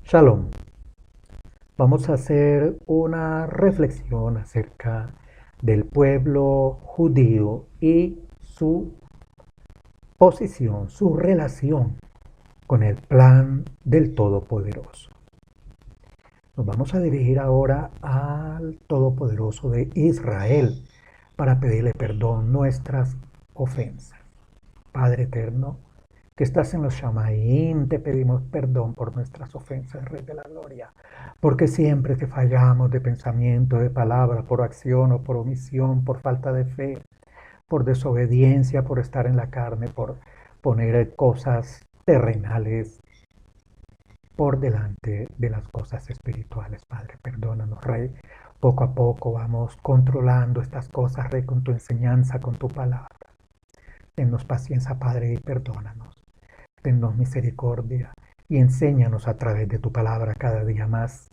Shalom. Vamos a hacer una reflexión acerca del pueblo judío y su posición, su relación con el plan del Todopoderoso. Nos vamos a dirigir ahora al Todopoderoso de Israel para pedirle perdón nuestras ofensas. Padre eterno, que estás en los Shamaim, te pedimos perdón por nuestras ofensas, Rey de la Gloria, porque siempre te fallamos de pensamiento, de palabra, por acción o por omisión, por falta de fe, por desobediencia, por estar en la carne, por poner cosas terrenales por delante de las cosas espirituales. Padre, perdónanos, Rey. Poco a poco vamos controlando estas cosas, Rey, con tu enseñanza, con tu palabra. Tennos paciencia, Padre, y perdónanos. Tennos misericordia y enséñanos a través de tu palabra cada día más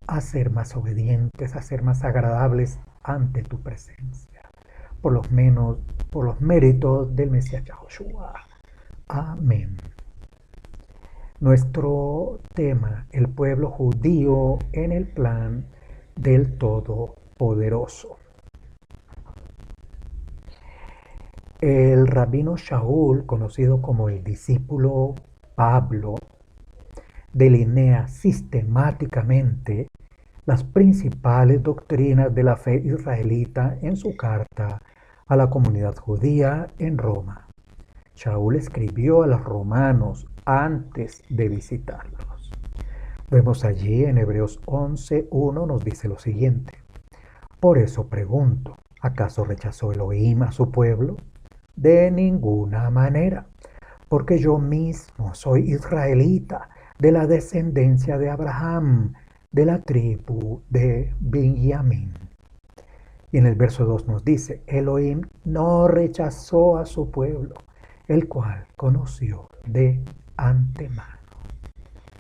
a ser más obedientes, a ser más agradables ante tu presencia. Por los méritos del Mesías Yahushua. Amén. Nuestro tema, el pueblo judío en el plan del Todopoderoso. El rabino Shaul, conocido como el discípulo Pablo, delinea sistemáticamente las principales doctrinas de la fe israelita en su carta a la comunidad judía en Roma. Shaul escribió a los romanos antes de visitarlos. Vemos allí en Hebreos 11:1 nos dice lo siguiente: por eso pregunto, ¿acaso rechazó Elohim a su pueblo? De ninguna manera, porque yo mismo soy israelita, de la descendencia de Abraham, de la tribu de Benjamín. Y en el verso 2 nos dice, Elohim no rechazó a su pueblo, el cual conoció de antemano.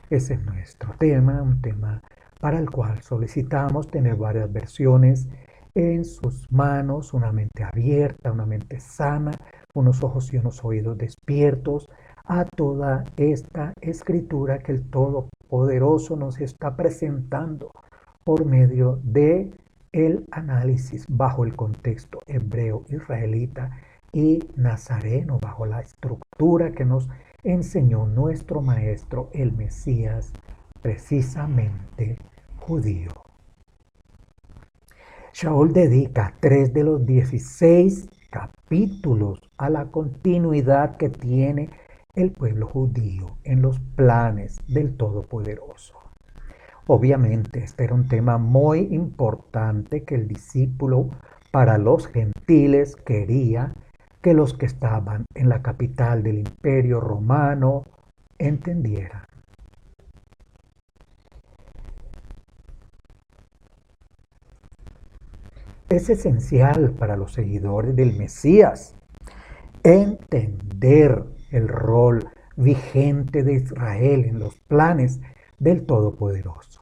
Ese es nuestro tema, un tema para el cual solicitamos tener varias versiones en sus manos, una mente abierta, una mente sana, unos ojos y unos oídos despiertos a toda esta escritura que el Todopoderoso nos está presentando por medio de el análisis bajo el contexto hebreo, israelita y nazareno, bajo la estructura que nos enseñó nuestro maestro, el Mesías, precisamente judío. Shaul dedica 3 de los 16 capítulos a la continuidad que tiene el pueblo judío en los planes del Todopoderoso. Obviamente, este era un tema muy importante que el discípulo para los gentiles quería que los que estaban en la capital del Imperio Romano entendieran. Es esencial para los seguidores del Mesías entender el rol vigente de Israel en los planes del Todopoderoso.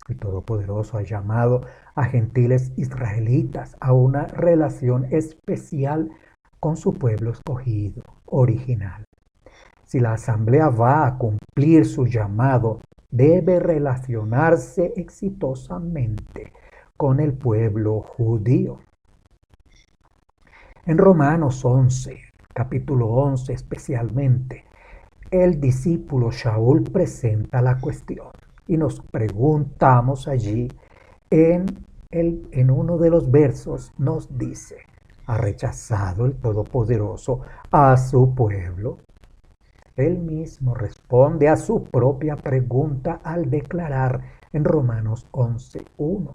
El Todopoderoso ha llamado a gentiles israelitas a una relación especial con su pueblo escogido, original. Si la asamblea va a cumplir su llamado, debe relacionarse exitosamente con el pueblo judío. En Romanos 11, capítulo 11 especialmente, el discípulo Shaul presenta la cuestión y nos preguntamos allí en uno de los versos nos dice, ¿ha rechazado el Todopoderoso a su pueblo? Él mismo responde a su propia pregunta al declarar en Romanos 11:1,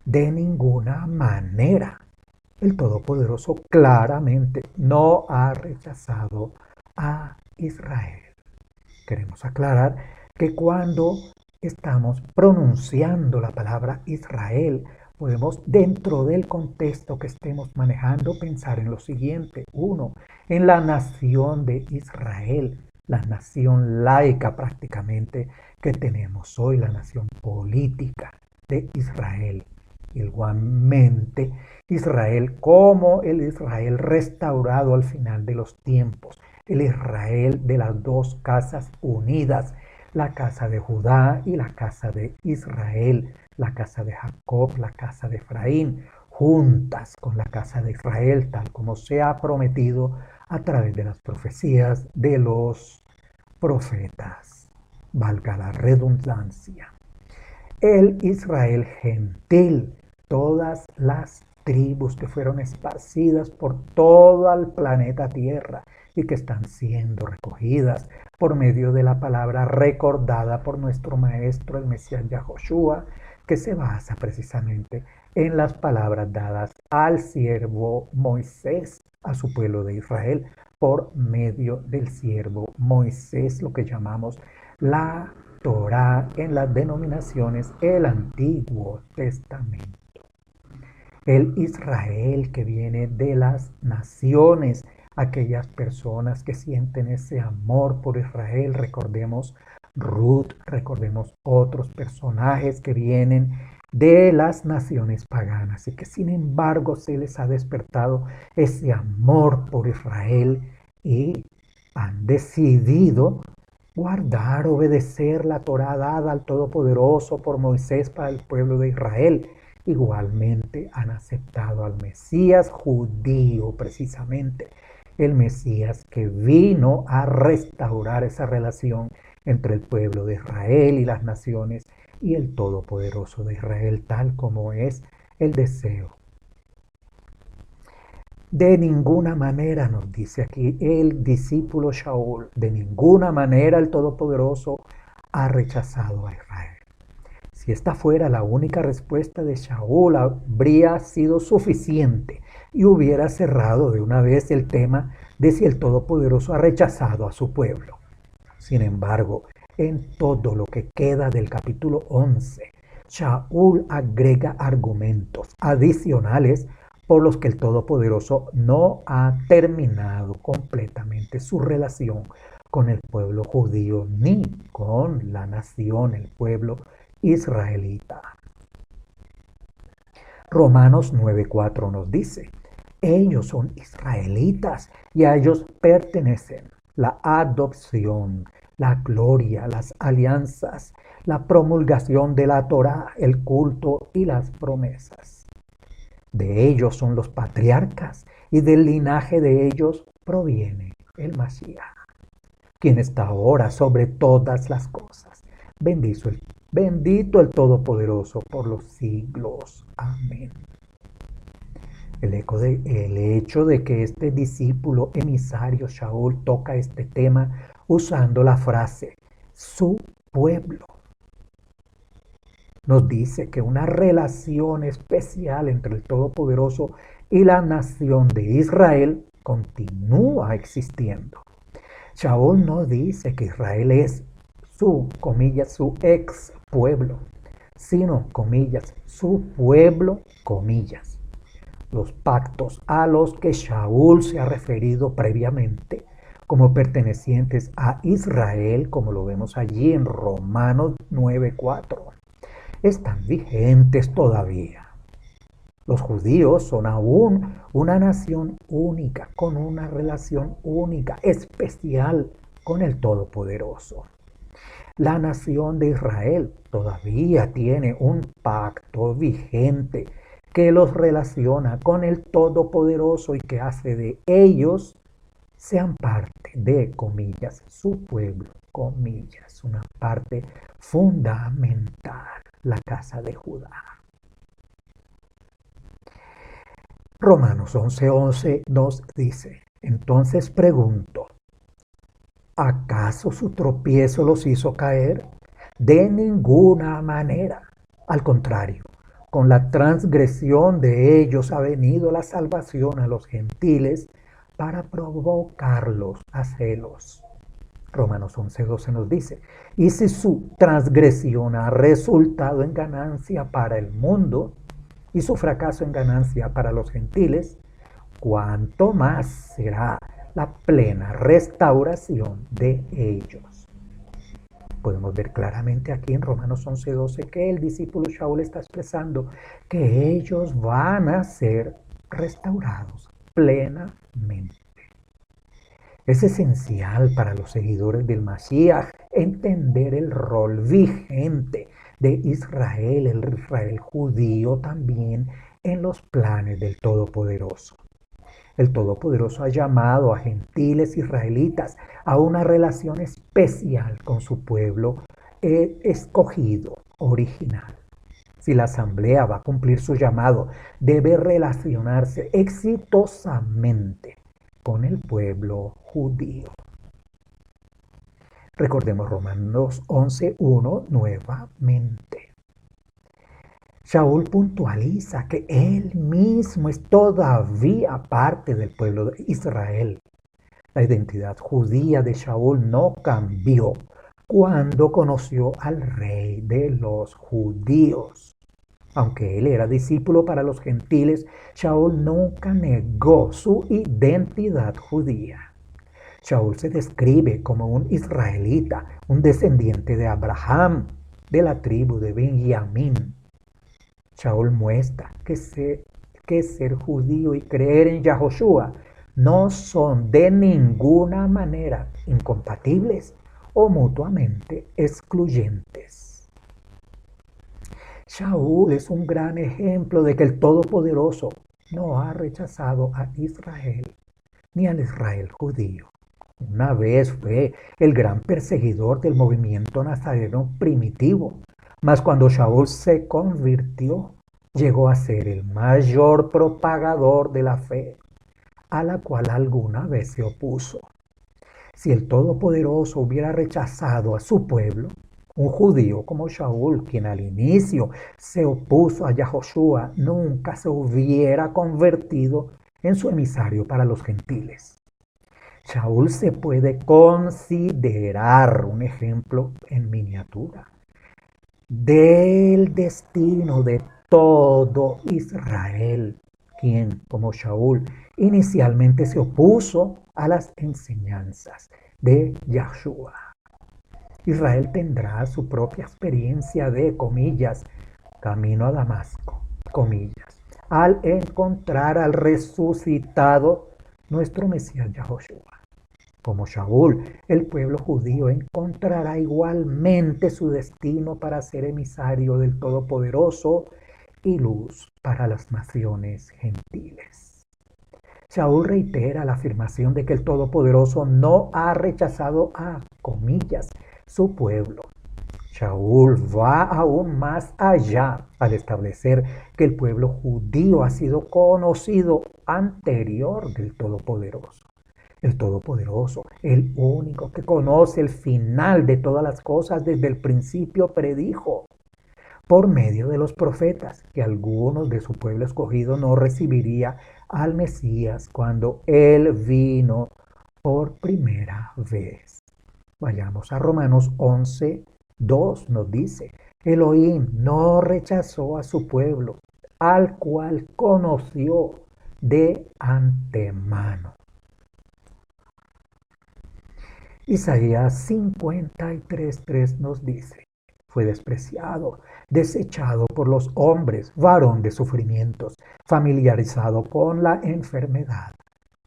de ninguna manera. El Todopoderoso claramente no ha rechazado a Israel. Queremos aclarar que cuando estamos pronunciando la palabra Israel, podemos, dentro del contexto que estemos manejando, pensar en lo siguiente. Uno, en la nación de Israel, la nación laica prácticamente que tenemos hoy, la nación política de Israel. Igualmente, Israel como el Israel restaurado al final de los tiempos, el Israel de las dos casas unidas, la casa de Judá y la casa de Israel, la casa de Jacob, la casa de Efraín, juntas con la casa de Israel, tal como se ha prometido a través de las profecías de los profetas. Valga la redundancia. El Israel gentil, todas las tribus que fueron esparcidas por todo el planeta Tierra y que están siendo recogidas por medio de la palabra recordada por nuestro maestro, el Mesías Yahoshua, que se basa precisamente en las palabras dadas al siervo Moisés, a su pueblo de Israel, por medio del siervo Moisés, lo que llamamos la Torá en las denominaciones el Antiguo Testamento. El Israel que viene de las naciones, aquellas personas que sienten ese amor por Israel, recordemos Ruth, recordemos otros personajes que vienen de las naciones paganas y que sin embargo se les ha despertado ese amor por Israel y han decidido guardar, obedecer la Torá dada al Todopoderoso por Moisés para el pueblo de Israel. Igualmente han aceptado al Mesías judío, precisamente el Mesías que vino a restaurar esa relación entre el pueblo de Israel y las naciones y el Todopoderoso de Israel, tal como es el deseo. De ninguna manera, nos dice aquí el discípulo Shaul, de ninguna manera el Todopoderoso ha rechazado a Israel. Si esta fuera la única respuesta de Shaul, habría sido suficiente y hubiera cerrado de una vez el tema de si el Todopoderoso ha rechazado a su pueblo. Sin embargo, en todo lo que queda del capítulo 11, Shaul agrega argumentos adicionales por los que el Todopoderoso no ha terminado completamente su relación con el pueblo judío ni con la nación, el pueblo israelita. Romanos 9:4 nos dice, ellos son israelitas y a ellos pertenecen la adopción, la gloria, las alianzas, la promulgación de la Torá, el culto y las promesas. De ellos son los patriarcas y del linaje de ellos proviene el Mashiach, quien está ahora sobre todas las cosas. Bendito el Todopoderoso por los siglos. Amén. El hecho de que este discípulo emisario Shaul toca este tema usando la frase su pueblo, nos dice que una relación especial entre el Todopoderoso y la nación de Israel continúa existiendo. Shaul no dice que Israel es su, comillas, su ex pueblo, sino, comillas, su pueblo, comillas. Los pactos a los que Shaul se ha referido previamente como pertenecientes a Israel, como lo vemos allí en Romanos 9:4, están vigentes todavía. Los judíos son aún una nación única, con una relación única, especial con el Todopoderoso. La nación de Israel todavía tiene un pacto vigente que los relaciona con el Todopoderoso y que hace de ellos sean parte de, comillas, su pueblo, comillas, una parte fundamental, la casa de Judá. Romanos 11:11 nos dice, entonces pregunto, ¿acaso su tropiezo los hizo caer? De ninguna manera. Al contrario, con la transgresión de ellos ha venido la salvación a los gentiles para provocarlos a celos. Romanos 11:12 nos dice, y si su transgresión ha resultado en ganancia para el mundo y su fracaso en ganancia para los gentiles, ¿cuánto más será la plena restauración de ellos? Podemos ver claramente aquí en Romanos 11:12 que el discípulo Shaul está expresando que ellos van a ser restaurados plenamente. Es esencial para los seguidores del Mashiach entender el rol vigente de Israel, el Israel judío también en los planes del Todopoderoso. El Todopoderoso ha llamado a gentiles israelitas a una relación especial con su pueblo escogido, original. Si la asamblea va a cumplir su llamado, debe relacionarse exitosamente con el pueblo judío. Recordemos Romanos 11:1 nuevamente. Shaul puntualiza que él mismo es todavía parte del pueblo de Israel. La identidad judía de Shaul no cambió cuando conoció al rey de los judíos. Aunque él era discípulo para los gentiles, Shaul nunca negó su identidad judía. Shaul se describe como un israelita, un descendiente de Abraham, de la tribu de Benjamín. Shaul muestra que ser judío y creer en Yahoshua no son de ninguna manera incompatibles o mutuamente excluyentes. Shaul es un gran ejemplo de que el Todopoderoso no ha rechazado a Israel ni al Israel judío. Una vez fue el gran perseguidor del movimiento nazareno primitivo, mas cuando Shaul se convirtió, llegó a ser el mayor propagador de la fe, a la cual alguna vez se opuso. Si el Todopoderoso hubiera rechazado a su pueblo, un judío como Shaul, quien al inicio se opuso a Yahoshua, nunca se hubiera convertido en su emisario para los gentiles. Shaul se puede considerar un ejemplo en miniatura del destino de todo Israel, quien, como Shaul, inicialmente se opuso a las enseñanzas de Yahushua. Israel tendrá su propia experiencia de, comillas, camino a Damasco, comillas, al encontrar al resucitado nuestro Mesías Yahushua. Como Shaul, el pueblo judío encontrará igualmente su destino para ser emisario del Todopoderoso y luz para las naciones gentiles. Shaul reitera la afirmación de que el Todopoderoso no ha rechazado a, comillas, su pueblo. Shaul va aún más allá al establecer que el pueblo judío ha sido conocido anterior del Todopoderoso. El Todopoderoso, el único que conoce el final de todas las cosas desde el principio, predijo por medio de los profetas que algunos de su pueblo escogido no recibiría al Mesías cuando Él vino por primera vez. Vayamos a Romanos 11:2, nos dice: Elohim no rechazó a su pueblo, al cual conoció de antemano. Isaías 53:3 nos dice: fue despreciado, desechado por los hombres, varón de sufrimientos, familiarizado con la enfermedad.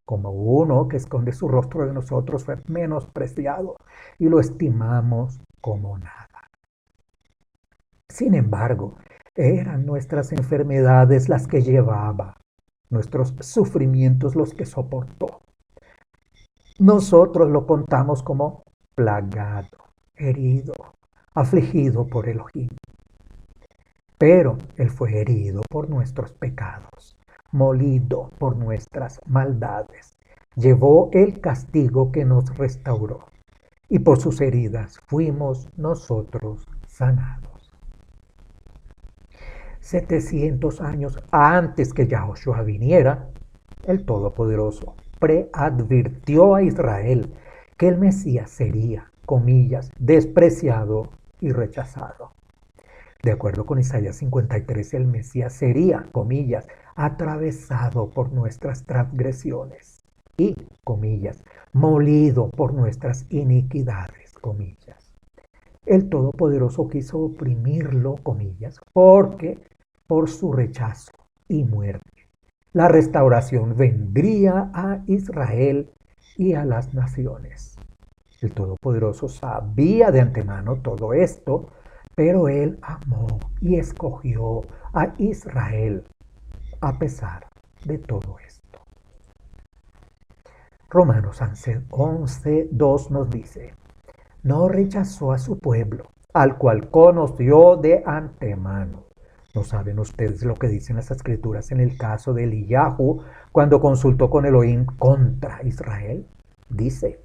Como uno que esconde su rostro de nosotros, fue menospreciado y lo estimamos como nada. Sin embargo, eran nuestras enfermedades las que llevaba, nuestros sufrimientos los que soportó. Nosotros lo contamos como plagado, herido, afligido por Elohim. Pero Él fue herido por nuestros pecados, molido por nuestras maldades. Llevó el castigo que nos restauró, y por sus heridas fuimos nosotros sanados. 700 años antes que Yahoshua viniera, el Todopoderoso preadvirtió a Israel que el Mesías sería, comillas, despreciado y rechazado. De acuerdo con Isaías 53, el Mesías sería, comillas, atravesado por nuestras transgresiones y, comillas, molido por nuestras iniquidades, comillas. El Todopoderoso quiso oprimirlo, comillas, porque por su rechazo y muerte la restauración vendría a Israel y a las naciones. El Todopoderoso sabía de antemano todo esto, pero Él amó y escogió a Israel a pesar de todo esto. Romanos 11:2 nos dice, no rechazó a su pueblo, al cual conoció de antemano. ¿No saben ustedes lo que dicen las escrituras en el caso de Eliyahu cuando consultó con Elohim contra Israel? Dice,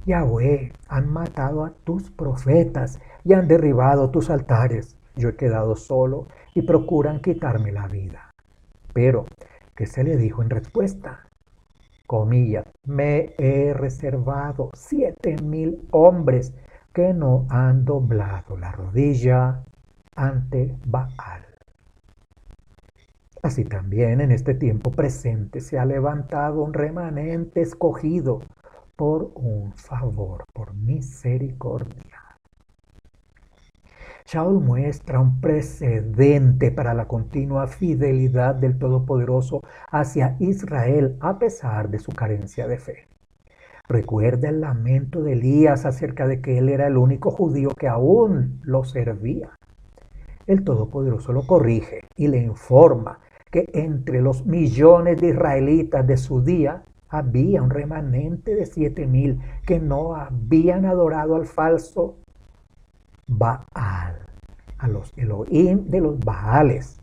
Yahweh, han matado a tus profetas y han derribado tus altares. Yo he quedado solo y procuran quitarme la vida. Pero, ¿qué se le dijo en respuesta? Comillas, me he reservado 7,000 hombres que no han doblado la rodilla ante Baal. Así también en este tiempo presente se ha levantado un remanente escogido por un favor, por misericordia. Shaul muestra un precedente para la continua fidelidad del Todopoderoso hacia Israel a pesar de su carencia de fe. Recuerda el lamento de Elías acerca de que él era el único judío que aún lo servía. El Todopoderoso lo corrige y le informa que entre los millones de israelitas de su día había un remanente de 7,000 que no habían adorado al falso Baal, a los Elohim de los Baales.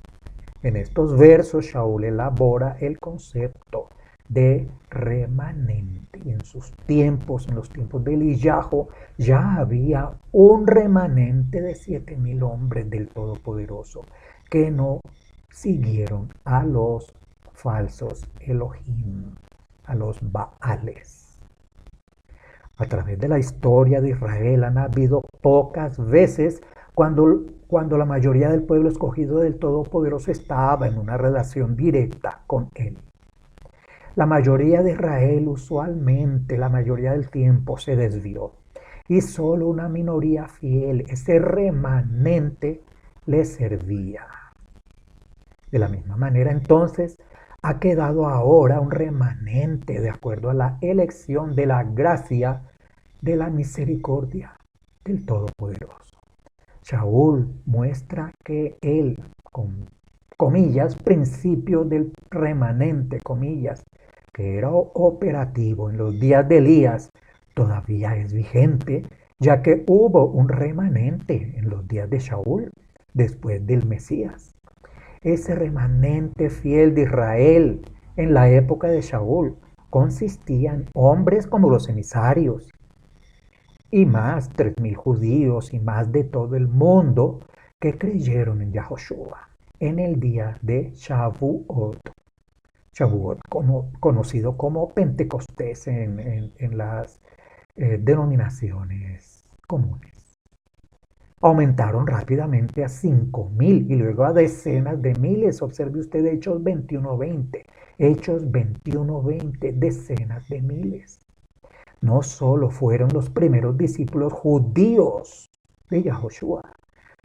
En estos versos, Shaul elabora el concepto de remanente. Y en sus tiempos, en los tiempos de Eliyahu, ya había un remanente de 7,000 hombres del Todopoderoso que no siguieron a los falsos Elohim, a los Baales. A través de la historia de Israel han habido pocas veces cuando la mayoría del pueblo escogido del Todopoderoso estaba en una relación directa con Él. La mayoría de Israel usualmente, la mayoría del tiempo, se desvió. Y solo una minoría fiel, ese remanente, le servía. De la misma manera, entonces, ha quedado ahora un remanente de acuerdo a la elección de la gracia, de la misericordia del Todopoderoso. Shaul muestra que él, con comillas, principio del remanente, comillas, que era operativo en los días de Elías, todavía es vigente, ya que hubo un remanente en los días de Shaul, después del Mesías. Ese remanente fiel de Israel en la época de Shaul consistía en hombres como los emisarios, y más 3,000 judíos y más de todo el mundo que creyeron en Yahoshua en el día de Shavuot. Shavuot, conocido como Pentecostés en las denominaciones comunes. Aumentaron rápidamente a 5,000 y luego a decenas de miles. Observe usted Hechos 21:20. Hechos 21:20, decenas de miles. No solo fueron los primeros discípulos judíos de Yahoshua,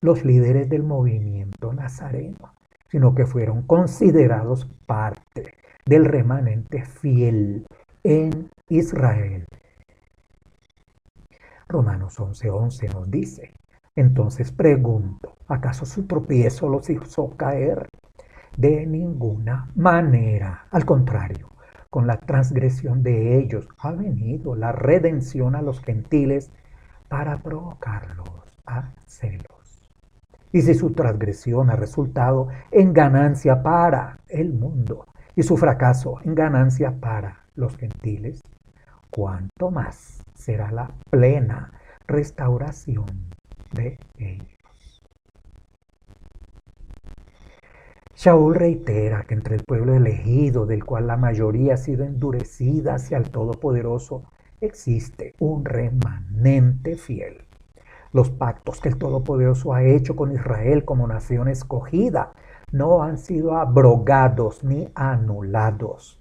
los líderes del movimiento nazareno, sino que fueron considerados parte del remanente fiel en Israel. Romanos 11:11 nos dice, entonces pregunto, ¿acaso su tropiezo los hizo caer? De ninguna manera, al contrario. Con la transgresión de ellos ha venido la redención a los gentiles para provocarlos a celos. Y si su transgresión ha resultado en ganancia para el mundo y su fracaso en ganancia para los gentiles, ¿cuánto más será la plena restauración de ellos? Shaul reitera que entre el pueblo elegido, del cual la mayoría ha sido endurecida hacia el Todopoderoso, existe un remanente fiel. Los pactos que el Todopoderoso ha hecho con Israel como nación escogida no han sido abrogados ni anulados.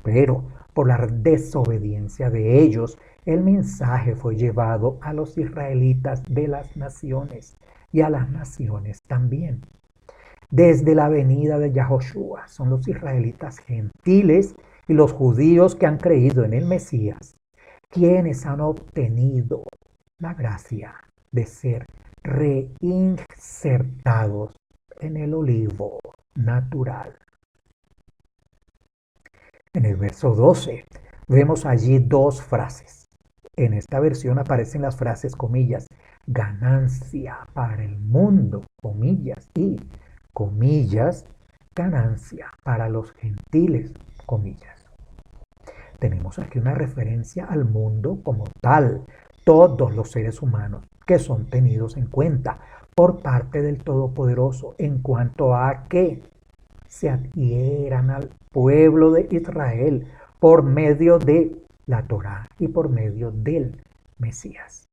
Pero por la desobediencia de ellos, el mensaje fue llevado a los israelitas de las naciones y a las naciones también. Desde la venida de Yahoshua son los israelitas gentiles y los judíos que han creído en el Mesías, quienes han obtenido la gracia de ser reinsertados en el olivo natural. En el verso 12 vemos allí dos frases. En esta versión aparecen las frases, comillas, ganancia para el mundo, comillas, y, comillas, ganancia para los gentiles, comillas. Tenemos aquí una referencia al mundo como tal, todos los seres humanos que son tenidos en cuenta por parte del Todopoderoso en cuanto a que se adhieran al pueblo de Israel por medio de la Torá y por medio del Mesías.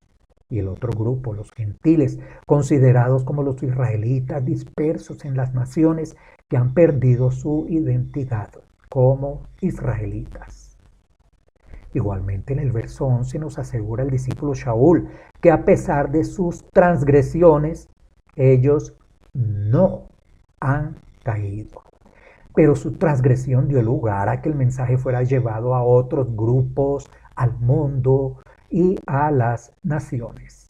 Y el otro grupo, los gentiles, considerados como los israelitas dispersos en las naciones que han perdido su identidad como israelitas. Igualmente en el verso 11 nos asegura el discípulo Shaul que a pesar de sus transgresiones, ellos no han caído. Pero su transgresión dio lugar a que el mensaje fuera llevado a otros grupos, al mundo y a las naciones.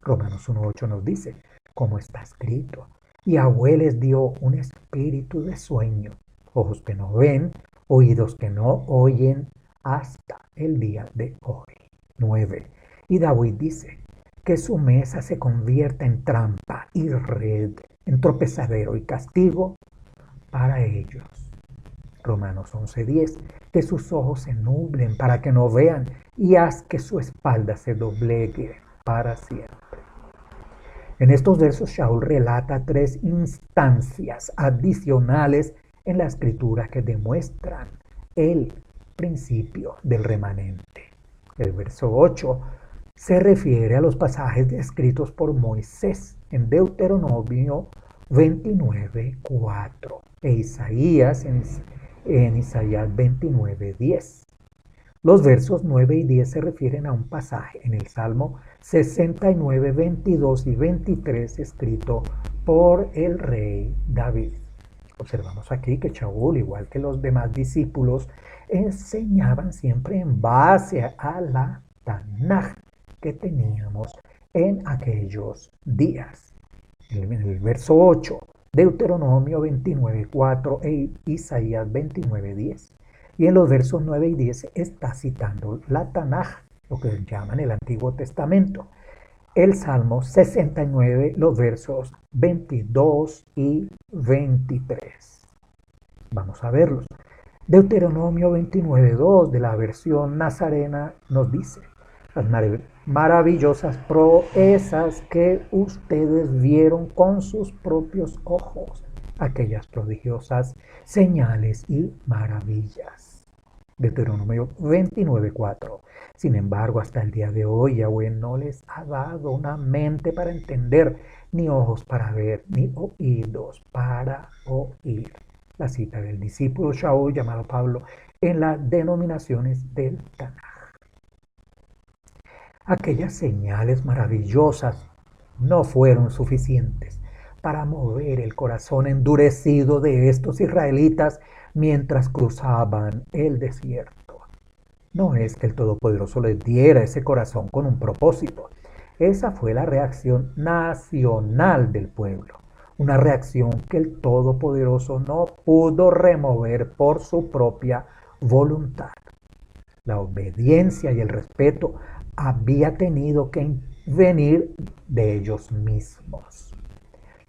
Romanos 1.8 nos dice, como está escrito, Yahweh les dio un espíritu de sueño, ojos que no ven, oídos que no oyen, hasta el día de hoy. 9. Y David dice, que su mesa se convierta en trampa y red, en tropezadero y castigo para ellos. Romanos 11.10, que sus ojos se nublen para que no vean y haz que su espalda se doblegue para siempre. En estos versos Shaul relata tres instancias adicionales en la escritura que demuestran el principio del remanente. El verso 8 se refiere a los pasajes escritos por Moisés en Deuteronomio 29.4 e Isaías en Isaías 29.10. Los versos 9 y 10 se refieren a un pasaje en el Salmo 69, 22 y 23 escrito por el rey David. Observamos aquí que Shaul, igual que los demás discípulos, enseñaban siempre en base a la Tanaj que teníamos en aquellos días. En el verso 8, Deuteronomio 29.4 e Isaías 29.10. Y en los versos 9 y 10 está citando la Tanaj, lo que llaman el Antiguo Testamento. El Salmo 69, los versos 22 y 23. Vamos a verlos. Deuteronomio 29.2 de la versión nazarena nos dice, las maravillosas proezas que ustedes vieron con sus propios ojos, aquellas prodigiosas señales y maravillas. Deuteronomio 29.4. Sin embargo, hasta el día de hoy, Yahweh no les ha dado una mente para entender, ni ojos para ver, ni oídos para oír. La cita del discípulo Shaul, llamado Pablo, en las denominaciones del Tanaj. Aquellas señales maravillosas no fueron suficientes para mover el corazón endurecido de estos israelitas mientras cruzaban el desierto. No es que el Todopoderoso les diera ese corazón con un propósito. Esa fue la reacción nacional del pueblo. Una reacción que el Todopoderoso no pudo remover por su propia voluntad. La obediencia y el respeto había tenido que venir de ellos mismos.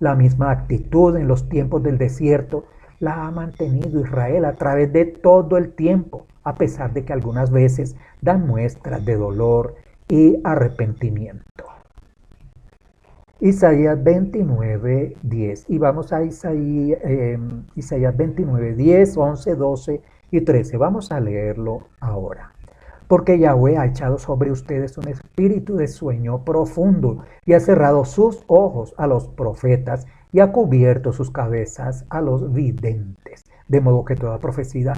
La misma actitud en los tiempos del desierto la ha mantenido Israel a través de todo el tiempo, a pesar de que algunas veces dan muestras de dolor y arrepentimiento. Isaías 29.10 y vamos a Isaías 29.10, 11, 12 y 13. Vamos a leerlo ahora. Porque Yahweh ha echado sobre ustedes un espíritu de sueño profundo y ha cerrado sus ojos a los profetas y ha cubierto sus cabezas a los videntes. De modo que toda profecía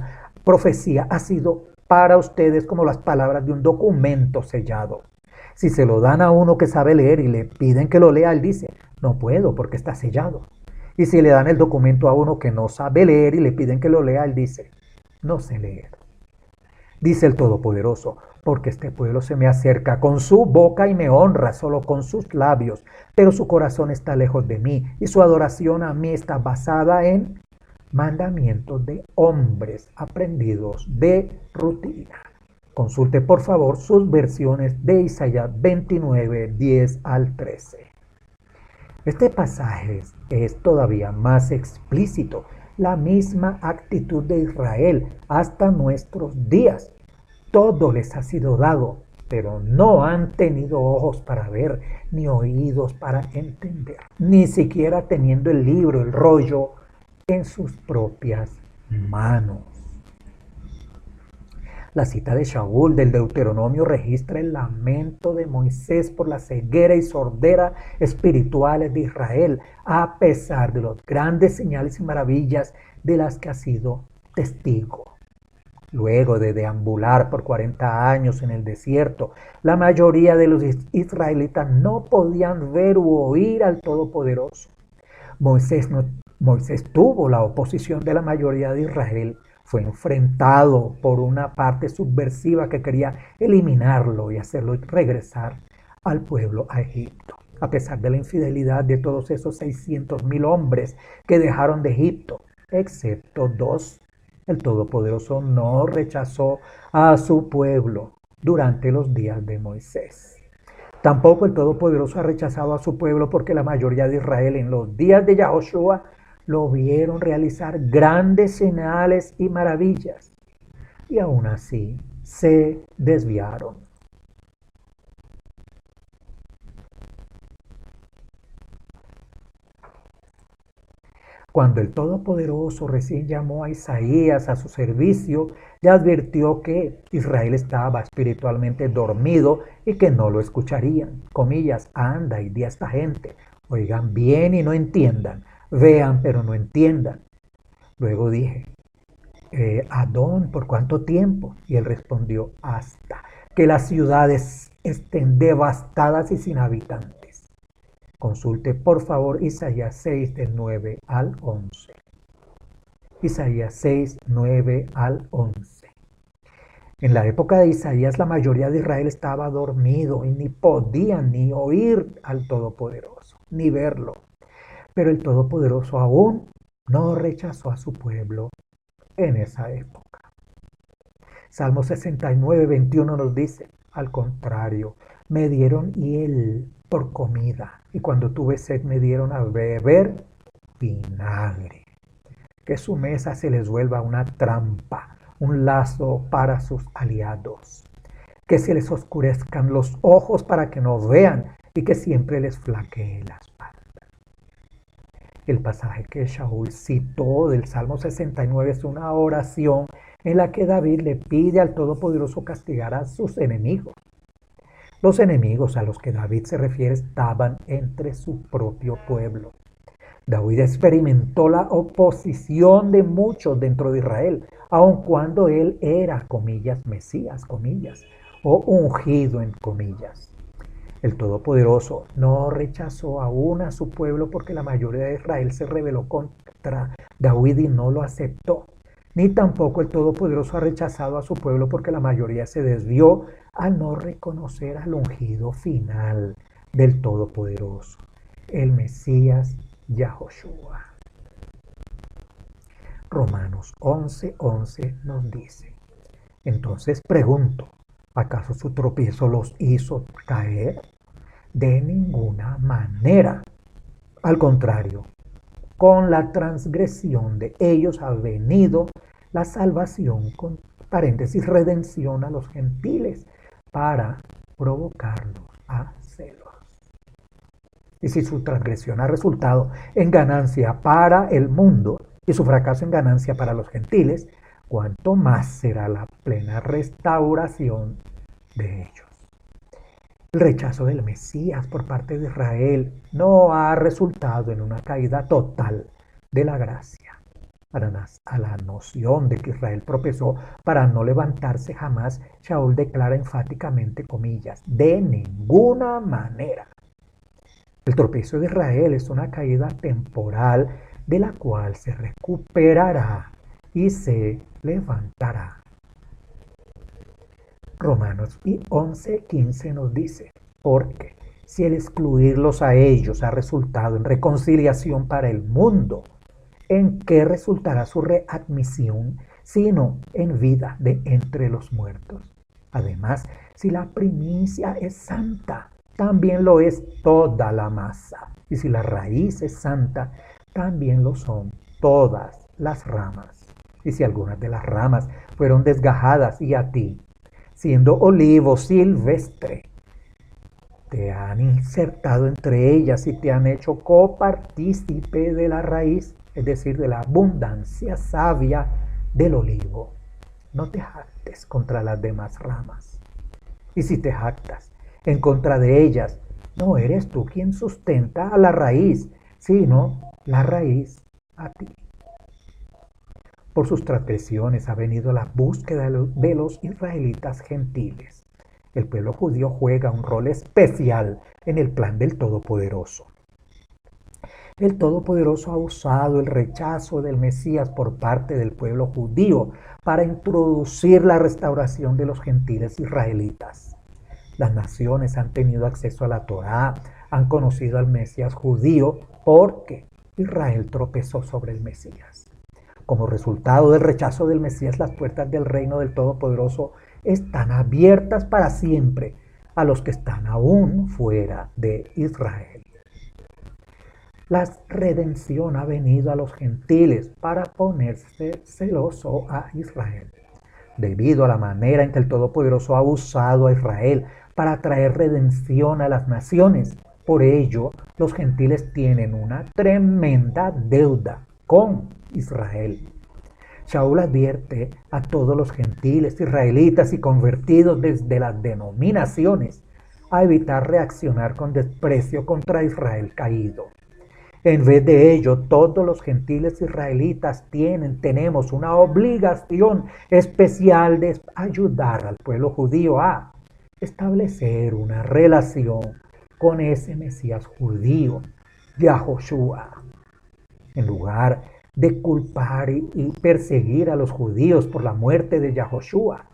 ha sido para ustedes como las palabras de un documento sellado. Si se lo dan a uno que sabe leer y le piden que lo lea, él dice, no puedo porque está sellado. Y si le dan el documento a uno que no sabe leer y le piden que lo lea, él dice, no sé leer. Dice el Todopoderoso, porque este pueblo se me acerca con su boca y me honra solo con sus labios, pero su corazón está lejos de mí y su adoración a mí está basada en mandamientos de hombres aprendidos de rutina. Consulte por favor sus versiones de Isaías 29, 10 al 13. Este pasaje es todavía más explícito, la misma actitud de Israel hasta nuestros días. Todo les ha sido dado, pero no han tenido ojos para ver, ni oídos para entender, ni siquiera teniendo el libro, el rollo, en sus propias manos. La cita de Shaul del Deuteronomio registra el lamento de Moisés por la ceguera y sordera espirituales de Israel, a pesar de los grandes señales y maravillas de las que ha sido testigo. Luego de deambular por 40 años en el desierto, la mayoría de los israelitas no podían ver u oír al Todopoderoso. Moisés tuvo la oposición de la mayoría de Israel. Fue enfrentado por una parte subversiva que quería eliminarlo y hacerlo regresar al pueblo a Egipto. A pesar de la infidelidad de todos esos 600,000 hombres que dejaron de Egipto, excepto 2, el Todopoderoso no rechazó a su pueblo durante los días de Moisés. Tampoco el Todopoderoso ha rechazado a su pueblo porque la mayoría de Israel en los días de Yahoshua lo vieron realizar grandes señales y maravillas. Y aún así se desviaron. Cuando el Todopoderoso recién llamó a Isaías a su servicio, le advirtió que Israel estaba espiritualmente dormido y que no lo escucharían. Comillas, anda y di a esta gente, oigan bien y no entiendan, vean pero no entiendan. Luego dije, Adón, ¿por cuánto tiempo? Y él respondió, hasta que las ciudades estén devastadas y sin habitantes. Consulte por favor Isaías 6 del 9 al 11. Isaías 6, 9 al 11. En la época de Isaías la mayoría de Israel estaba dormido y ni podían ni oír al Todopoderoso, ni verlo. Pero el Todopoderoso aún no rechazó a su pueblo en esa época. Salmo 69, 21 nos dice, al contrario, me dieron hiel por comida y cuando tuve sed me dieron a beber vinagre. Que su mesa se les vuelva una trampa, un lazo para sus aliados. Que se les oscurezcan los ojos para que no vean y que siempre les flaquee la espalda. El pasaje que Shaul citó del Salmo 69 es una oración en la que David le pide al Todopoderoso castigar a sus enemigos. Los enemigos a los que David se refiere estaban entre su propio pueblo. David experimentó la oposición de muchos dentro de Israel, aun cuando él era, comillas, Mesías, comillas, o ungido en comillas. El Todopoderoso no rechazó aún a su pueblo porque la mayoría de Israel se rebeló contra David y no lo aceptó. Ni tampoco el Todopoderoso ha rechazado a su pueblo porque la mayoría se desvió al no reconocer al ungido final del Todopoderoso, el Mesías Yahoshua. Romanos 11:11 nos dice, entonces pregunto, ¿acaso su tropiezo los hizo caer? De ninguna manera. Al contrario, con la transgresión de ellos ha venido la salvación, con paréntesis, redención a los gentiles, para provocarnos a celos. Y si su transgresión ha resultado en ganancia para el mundo y su fracaso en ganancia para los gentiles, cuánto más será la plena restauración de ellos. El rechazo del Mesías por parte de Israel no ha resultado en una caída total de la gracia. A la noción de que Israel tropezó para no levantarse jamás, Shaul declara enfáticamente, comillas, de ninguna manera. El tropiezo de Israel es una caída temporal de la cual se recuperará y se levantará. Romanos 11:15 nos dice, porque si el excluirlos a ellos ha resultado en reconciliación para el mundo, ¿en qué resultará su readmisión, sino en vida de entre los muertos? Además, si la primicia es santa, también lo es toda la masa. Y si la raíz es santa, también lo son todas las ramas. Y si algunas de las ramas fueron desgajadas y a ti, siendo olivo silvestre, te han insertado entre ellas y te han hecho copartícipe de la raíz, es decir, de la abundancia savia del olivo. No te jactes contra las demás ramas. Y si te jactas en contra de ellas, no eres tú quien sustenta a la raíz, sino la raíz a ti. Por sus transgresiones ha venido la búsqueda de los israelitas gentiles. El pueblo judío juega un rol especial en el plan del Todopoderoso. El Todopoderoso ha usado el rechazo del Mesías por parte del pueblo judío para introducir la restauración de los gentiles israelitas. Las naciones han tenido acceso a la Torá, han conocido al Mesías judío porque Israel tropezó sobre el Mesías. Como resultado del rechazo del Mesías, las puertas del reino del Todopoderoso están abiertas para siempre a los que están aún fuera de Israel. La redención ha venido a los gentiles para ponerse celoso a Israel. Debido a la manera en que el Todopoderoso ha usado a Israel para traer redención a las naciones, por ello los gentiles tienen una tremenda deuda con Israel. Shaul advierte a todos los gentiles, israelitas y convertidos desde las denominaciones a evitar reaccionar con desprecio contra Israel caído. En vez de ello, todos los gentiles israelitas tenemos una obligación especial de ayudar al pueblo judío a establecer una relación con ese Mesías judío, Yahoshua. En lugar de culpar y perseguir a los judíos por la muerte de Yahoshua,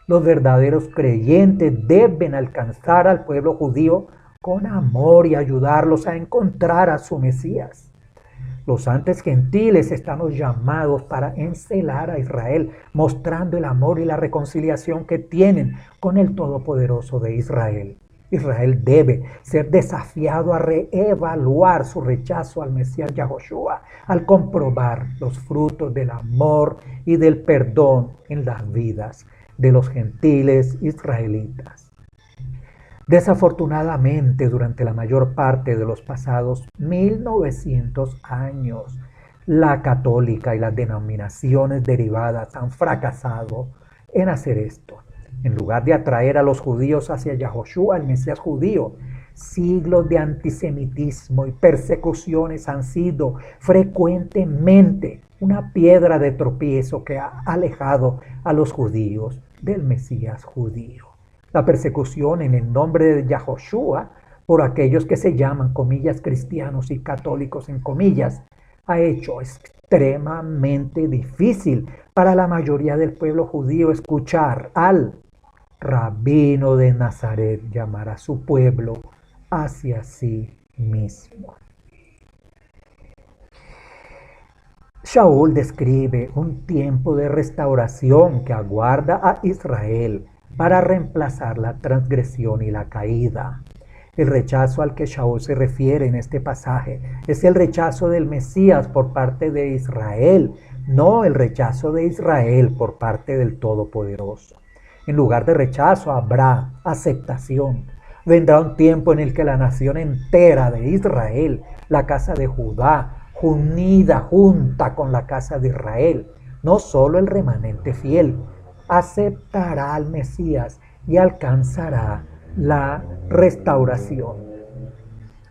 los verdaderos creyentes deben alcanzar al pueblo judío con amor y ayudarlos a encontrar a su Mesías. Los santos gentiles estamos llamados para encelar a Israel, mostrando el amor y la reconciliación que tienen con el Todopoderoso de Israel. Israel debe ser desafiado a reevaluar su rechazo al Mesías Yahoshua al comprobar los frutos del amor y del perdón en las vidas de los gentiles israelitas. Desafortunadamente, durante la mayor parte de los pasados 1900 años, la católica y las denominaciones derivadas han fracasado en hacer esto. En lugar de atraer a los judíos hacia Yahoshua, el Mesías judío, siglos de antisemitismo y persecuciones han sido frecuentemente una piedra de tropiezo que ha alejado a los judíos del Mesías judío. La persecución en el nombre de Yahoshua por aquellos que se llaman, comillas, cristianos y católicos, en comillas, ha hecho extremadamente difícil para la mayoría del pueblo judío escuchar al Rabino de Nazaret llamar a su pueblo hacia sí mismo. Shaul describe un tiempo de restauración que aguarda a Israel para reemplazar la transgresión y la caída. El rechazo al que Shaul se refiere en este pasaje es el rechazo del Mesías por parte de Israel, no el rechazo de Israel por parte del Todopoderoso. En lugar de rechazo habrá aceptación. Vendrá un tiempo en el que la nación entera de Israel, la casa de Judá, unida junta con la casa de Israel, no solo el remanente fiel, aceptará al Mesías y alcanzará la restauración.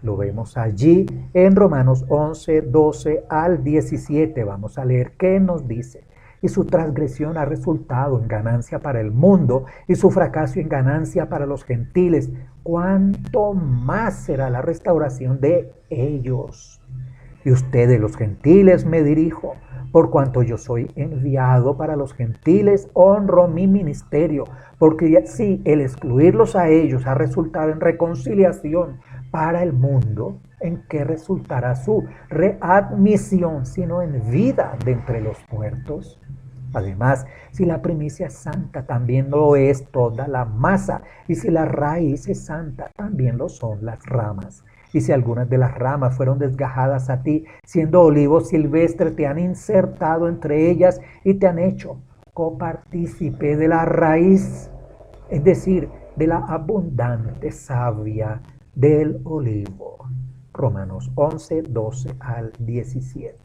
Lo vemos allí en Romanos 11, 12 al 17. Vamos a leer qué nos dice. Y su transgresión ha resultado en ganancia para el mundo y su fracaso en ganancia para los gentiles. ¿Cuánto más será la restauración de ellos? Y ustedes los gentiles me dirijo, por cuanto yo soy enviado para los gentiles, honro mi ministerio, porque si el excluirlos a ellos ha resultado en reconciliación para el mundo, ¿en qué resultará su readmisión, sino en vida de entre los muertos? Además, si la primicia es santa, también lo es toda la masa, y si la raíz es santa, también lo son las ramas. Y si algunas de las ramas fueron desgajadas a ti, siendo olivos silvestres, te han insertado entre ellas y te han hecho copartícipe de la raíz, es decir, de la abundante savia del olivo. Romanos 11, 12 al 17.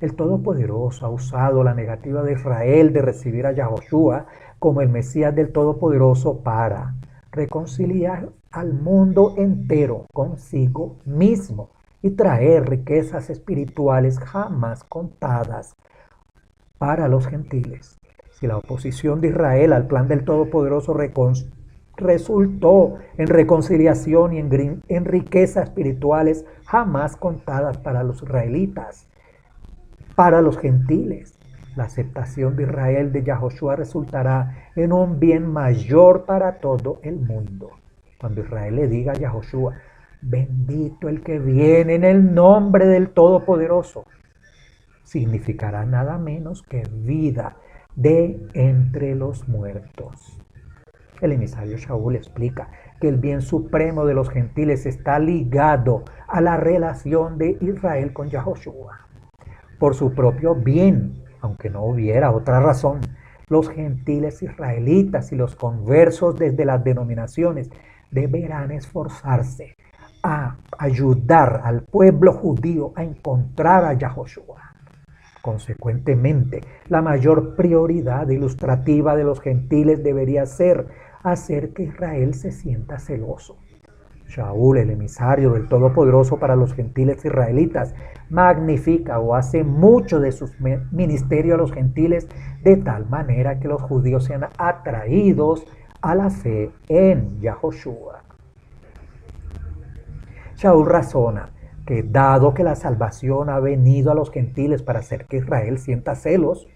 El Todopoderoso ha usado la negativa de Israel de recibir a Yahoshua como el Mesías del Todopoderoso para reconciliar al mundo entero consigo mismo y traer riquezas espirituales jamás contadas para los gentiles. Si la oposición de Israel al plan del Todopoderoso resultó en reconciliación y en riquezas espirituales jamás contadas para los israelitas, para los gentiles, la aceptación de Israel de Yahoshua resultará en un bien mayor para todo el mundo. Cuando Israel le diga a Yahoshua, bendito el que viene en el nombre del Todopoderoso, significará nada menos que vida de entre los muertos. El emisario Shaul explica que el bien supremo de los gentiles está ligado a la relación de Israel con Yahoshua. Por su propio bien, aunque no hubiera otra razón, los gentiles israelitas y los conversos desde las denominaciones deberán esforzarse a ayudar al pueblo judío a encontrar a Yahoshua. Consecuentemente, la mayor prioridad ilustrativa de los gentiles debería ser hacer que Israel se sienta celoso. Shaul, el emisario del Todopoderoso para los gentiles israelitas, magnifica o hace mucho de su ministerio a los gentiles de tal manera que los judíos sean atraídos a la fe en Yahoshua. Shaul razona que dado que la salvación ha venido a los gentiles para hacer que Israel sienta celos,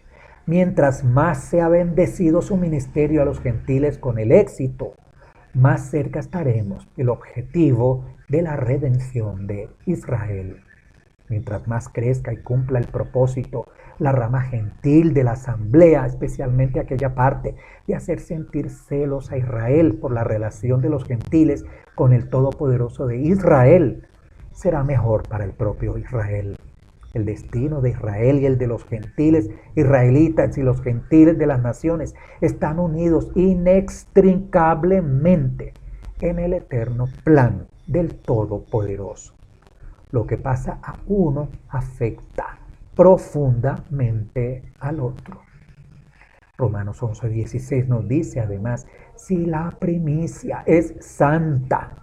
mientras más se ha bendecido su ministerio a los gentiles con el éxito, más cerca estaremos del objetivo de la redención de Israel. Mientras más crezca y cumpla el propósito, la rama gentil de la asamblea, especialmente aquella parte de hacer sentir celos a Israel por la relación de los gentiles con el Todopoderoso de Israel, será mejor para el propio Israel. El destino de Israel y el de los gentiles israelitas y los gentiles de las naciones están unidos inextricablemente en el eterno plan del Todopoderoso. Lo que pasa a uno afecta profundamente al otro. Romanos 11:16 nos dice además, si la primicia es santa,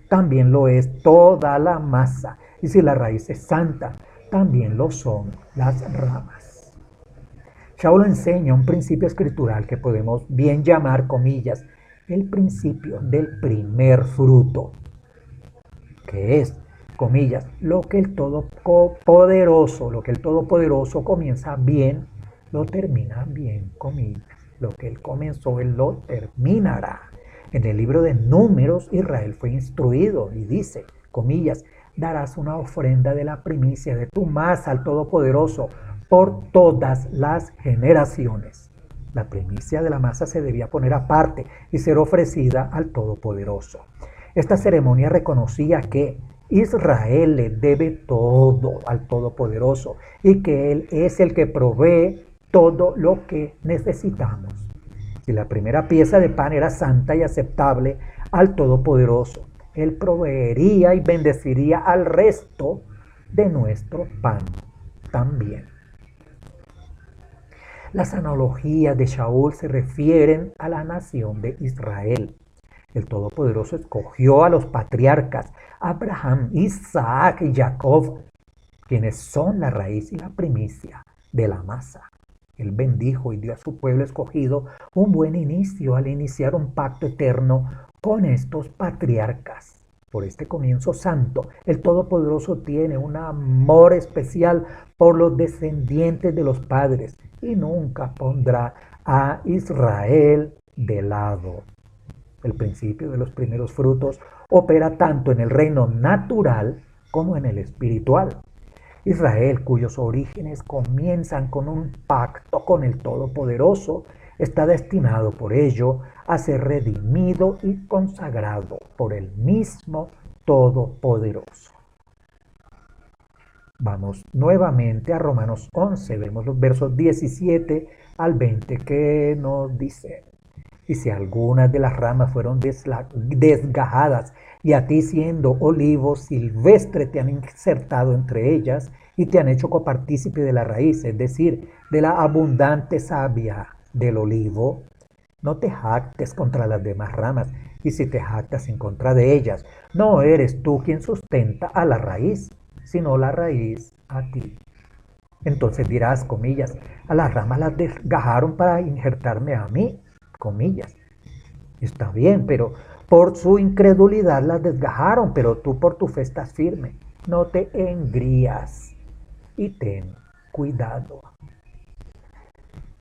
también lo es toda la masa. Y si la raíz es santa, también lo son las ramas. Shaul enseña un principio escritural que podemos bien llamar, comillas, el principio del primer fruto, que es, comillas, lo que el Todopoderoso comienza bien, lo termina bien, comillas. Lo que él comenzó, él lo terminará. En el libro de Números, Israel fue instruido y dice, comillas, darás una ofrenda de la primicia de tu masa al Todopoderoso por todas las generaciones. La primicia de la masa se debía poner aparte y ser ofrecida al Todopoderoso. Esta ceremonia reconocía que Israel le debe todo al Todopoderoso y que Él es el que provee todo lo que necesitamos. Si la primera pieza de pan era santa y aceptable al Todopoderoso, Él proveería y bendeciría al resto de nuestro pan también. Las analogías de Shaul se refieren a la nación de Israel. El Todopoderoso escogió a los patriarcas Abraham, Isaac y Jacob, quienes son la raíz y la primicia de la masa. Él bendijo y dio a su pueblo escogido un buen inicio al iniciar un pacto eterno con estos patriarcas. Por este comienzo santo, el Todopoderoso tiene un amor especial por los descendientes de los padres y nunca pondrá a Israel de lado. El principio de los primeros frutos opera tanto en el reino natural como en el espiritual. Israel, cuyos orígenes comienzan con un pacto con el Todopoderoso, está destinado por ello a ser redimido y consagrado por el mismo Todopoderoso. Vamos nuevamente a Romanos 11, vemos los versos 17 al 20 que nos dicen: y si algunas de las ramas fueron desgajadas y a ti siendo olivo silvestre te han insertado entre ellas y te han hecho copartícipe de la raíz, es decir, de la abundante savia del olivo, no te jactes contra las demás ramas, y si te jactas en contra de ellas, no eres tú quien sustenta a la raíz, sino la raíz a ti. Entonces dirás, comillas, a las ramas las desgajaron para injertarme a mí, comillas. Está bien, pero por su incredulidad las desgajaron, pero tú por tu fe estás firme. No te engrías y ten cuidado.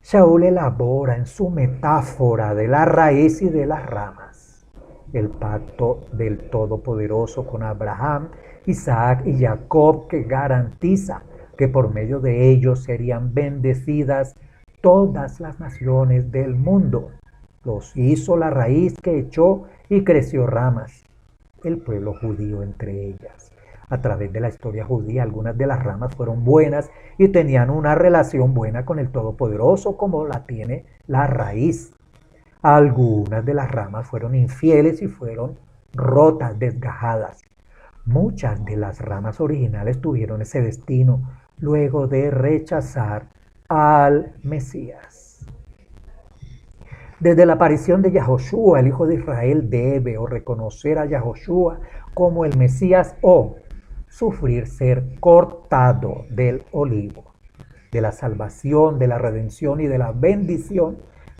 Shaul elabora en su metáfora de la raíz y de las ramas el pacto del Todopoderoso con Abraham, Isaac y Jacob, que garantiza que por medio de ellos serían bendecidas todas las naciones del mundo. Los hizo la raíz que echó y creció ramas, el pueblo judío entre ellas. A través de la historia judía, algunas de las ramas fueron buenas y tenían una relación buena con el Todopoderoso, como la tiene la raíz. Algunas de las ramas fueron infieles y fueron rotas, desgajadas. Muchas de las ramas originales tuvieron ese destino luego de rechazar al Mesías. Desde la aparición de Yahoshua, el Hijo de Israel debe o reconocer a Yahoshua como el Mesías o sufrir ser cortado del olivo, de la salvación, de la redención y de la bendición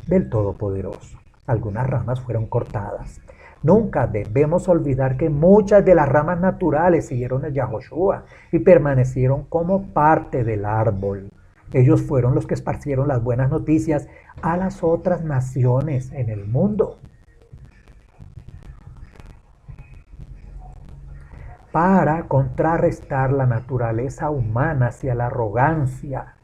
del Todopoderoso. Algunas ramas fueron cortadas. Nunca debemos olvidar que muchas de las ramas naturales siguieron a Yahoshua y permanecieron como parte del árbol. Ellos fueron los que esparcieron las buenas noticias a las otras naciones en el mundo. Para contrarrestar la naturaleza humana hacia la arrogancia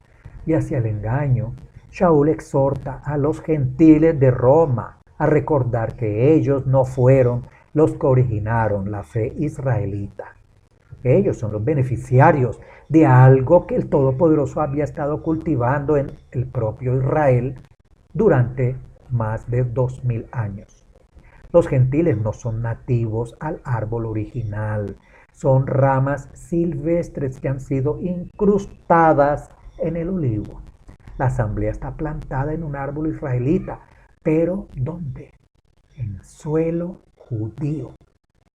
y hacia el engaño, Shaul exhorta a los gentiles de Roma a recordar que ellos no fueron los que originaron la fe israelita. Ellos son los beneficiarios de algo que el Todopoderoso había estado cultivando en el propio Israel durante más de 2000 años. Los gentiles no son nativos al árbol original, son ramas silvestres que han sido incrustadas en el olivo. La asamblea está plantada en un árbol israelita, pero ¿dónde? En suelo judío.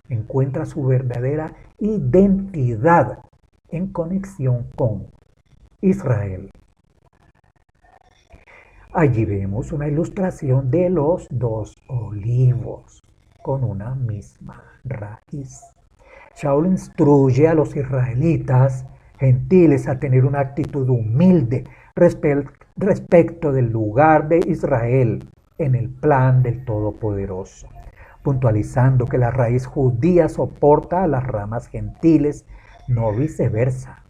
Encuentra su verdadera identidad en conexión con Israel. Allí vemos una ilustración de los dos olivos con una misma raíz. Shaul instruye a los israelitas gentiles a tener una actitud humilde respecto del lugar de Israel en el plan del Todopoderoso, puntualizando que la raíz judía soporta a las ramas gentiles, no viceversa.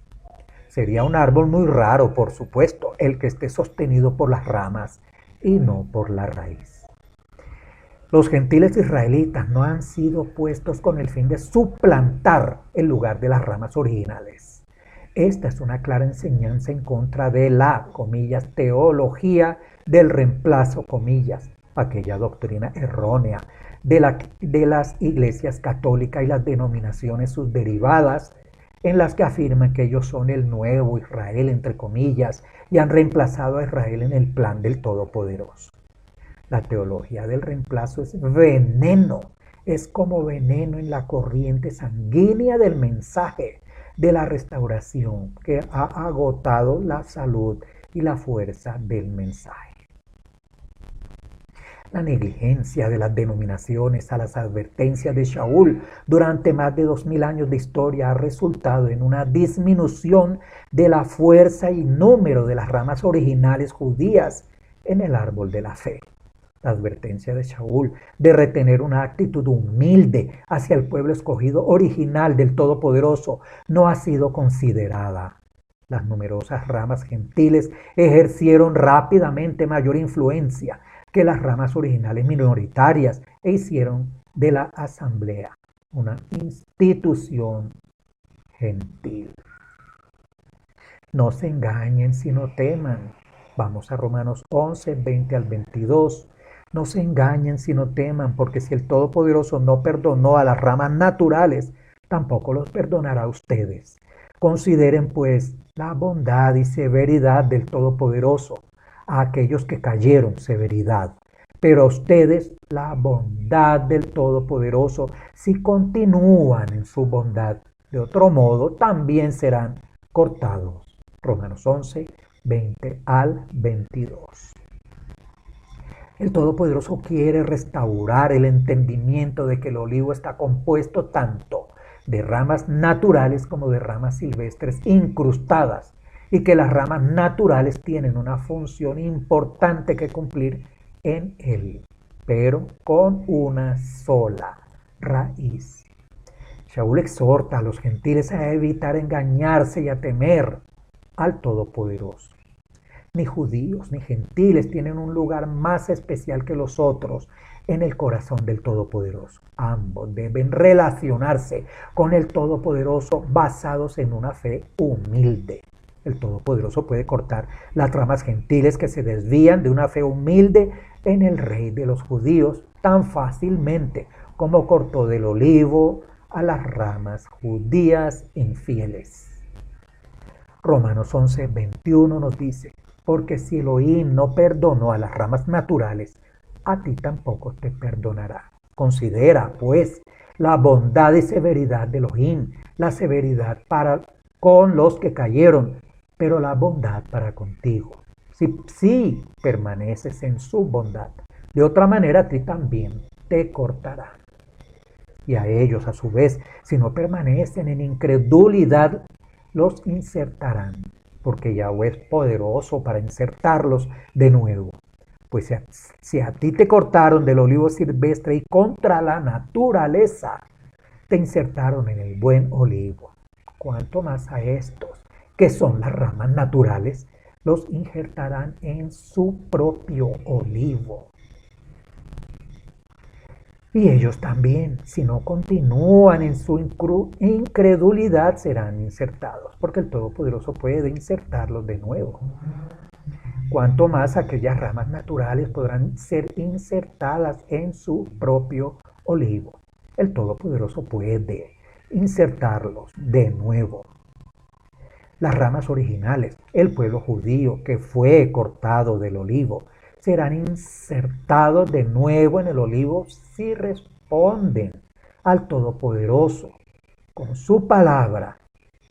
Sería un árbol muy raro, por supuesto, el que esté sostenido por las ramas y no por la raíz. Los gentiles israelitas no han sido puestos con el fin de suplantar el lugar de las ramas originales. Esta es una clara enseñanza en contra de la, comillas, teología del reemplazo, comillas, aquella doctrina errónea de las iglesias católicas y las denominaciones sus derivadas, en las que afirman que ellos son el nuevo Israel, entre comillas, y han reemplazado a Israel en el plan del Todopoderoso. La teología del reemplazo es veneno, es como veneno en la corriente sanguínea del mensaje de la restauración que ha agotado la salud y la fuerza del mensaje. La negligencia de las denominaciones a las advertencias de Shaul durante más de 2000 años de historia ha resultado en una disminución de la fuerza y número de las ramas originales judías en el árbol de la fe. La advertencia de Shaul de retener una actitud humilde hacia el pueblo escogido original del Todopoderoso no ha sido considerada. Las numerosas ramas gentiles ejercieron rápidamente mayor influencia que las ramas originales minoritarias e hicieron de la asamblea una institución gentil. No se engañen sino teman. Vamos a Romanos 11, 20 al 22. No se engañen sino teman, porque si el Todopoderoso no perdonó a las ramas naturales, tampoco los perdonará a ustedes. Consideren pues la bondad y severidad del Todopoderoso. A aquellos que cayeron, severidad. Pero a ustedes la bondad del Todopoderoso, si continúan en su bondad. De otro modo, también serán cortados. Romanos 11, 20 al 22. El Todopoderoso quiere restaurar el entendimiento de que el olivo está compuesto tanto de ramas naturales como de ramas silvestres incrustadas y que las ramas naturales tienen una función importante que cumplir en él, pero con una sola raíz. Shaul exhorta a los gentiles a evitar engañarse y a temer al Todopoderoso. Ni judíos ni gentiles tienen un lugar más especial que los otros en el corazón del Todopoderoso. Ambos deben relacionarse con el Todopoderoso basados en una fe humilde. El Todopoderoso puede cortar las ramas gentiles que se desvían de una fe humilde en el Rey de los judíos tan fácilmente como cortó del olivo a las ramas judías infieles. Romanos 11, 21 nos dice: porque si Elohim no perdonó a las ramas naturales, a ti tampoco te perdonará. Considera, pues, la bondad y severidad de Elohim, la severidad para con los que cayeron, pero la bondad para contigo. Si permaneces en su bondad, de otra manera a ti también te cortará. Y a ellos, a su vez, si no permanecen en incredulidad, los insertarán, porque Yahweh es poderoso para insertarlos de nuevo. Pues si a ti te cortaron del olivo silvestre y contra la naturaleza, te insertaron en el buen olivo, cuanto más a estos, que son las ramas naturales, los injertarán en su propio olivo. Y ellos también, si no continúan en su incredulidad, serán insertados, porque el Todopoderoso puede insertarlos de nuevo. Cuanto más aquellas ramas naturales podrán ser insertadas en su propio olivo. El Todopoderoso puede insertarlos de nuevo. Las ramas originales, el pueblo judío que fue cortado del olivo, serán insertados de nuevo en el olivo si responden al Todopoderoso con su palabra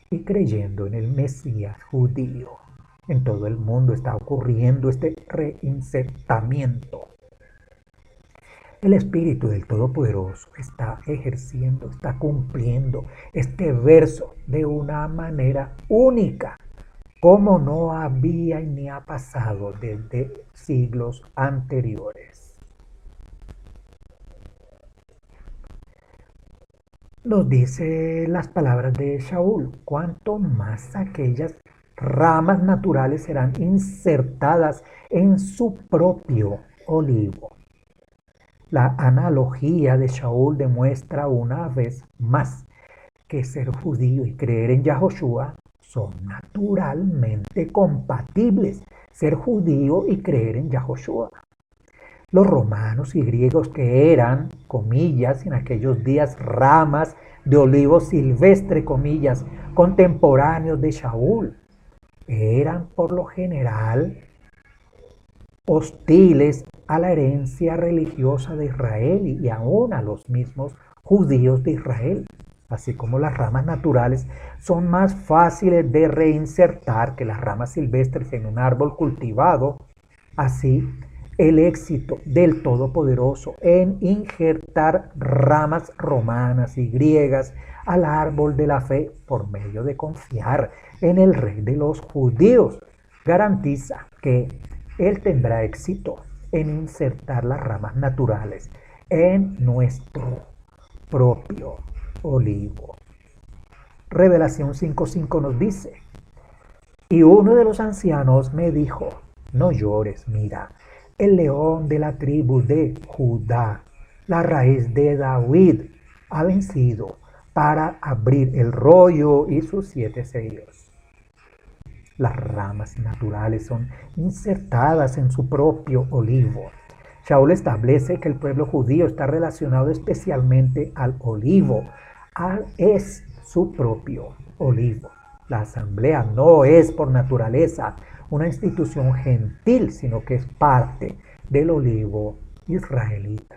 y creyendo en el Mesías judío. En todo el mundo está ocurriendo este reinsertamiento. El Espíritu del Todopoderoso está ejerciendo, está cumpliendo este verso de una manera única, como no había ni ha pasado desde siglos anteriores. Nos dice las palabras de Shaul: cuanto más aquellas ramas naturales serán insertadas en su propio olivo. La analogía de Shaul demuestra una vez más que ser judío y creer en Yahoshua son naturalmente compatibles. Ser judío y creer en Yahoshua. Los romanos y griegos, que eran, comillas, en aquellos días ramas de olivo silvestre, comillas, contemporáneos de Shaul, eran por lo general hostiles a la herencia religiosa de Israel y aún a los mismos judíos de Israel. Así como las ramas naturales son más fáciles de reinsertar que las ramas silvestres en un árbol cultivado, así el éxito del Todopoderoso en injertar ramas romanas y griegas al árbol de la fe por medio de confiar en el Rey de los judíos garantiza que Él tendrá éxito en insertar las ramas naturales en nuestro propio olivo. Revelación 5:5 nos dice: y uno de los ancianos me dijo, no llores, mira, el león de la tribu de Judá, la raíz de David, ha vencido para abrir el rollo y sus 7 sellos. Las ramas naturales son insertadas en su propio olivo. Shaul establece que el pueblo judío está relacionado especialmente al olivo. Es su propio olivo. La asamblea no es por naturaleza una institución gentil, sino que es parte del olivo israelita.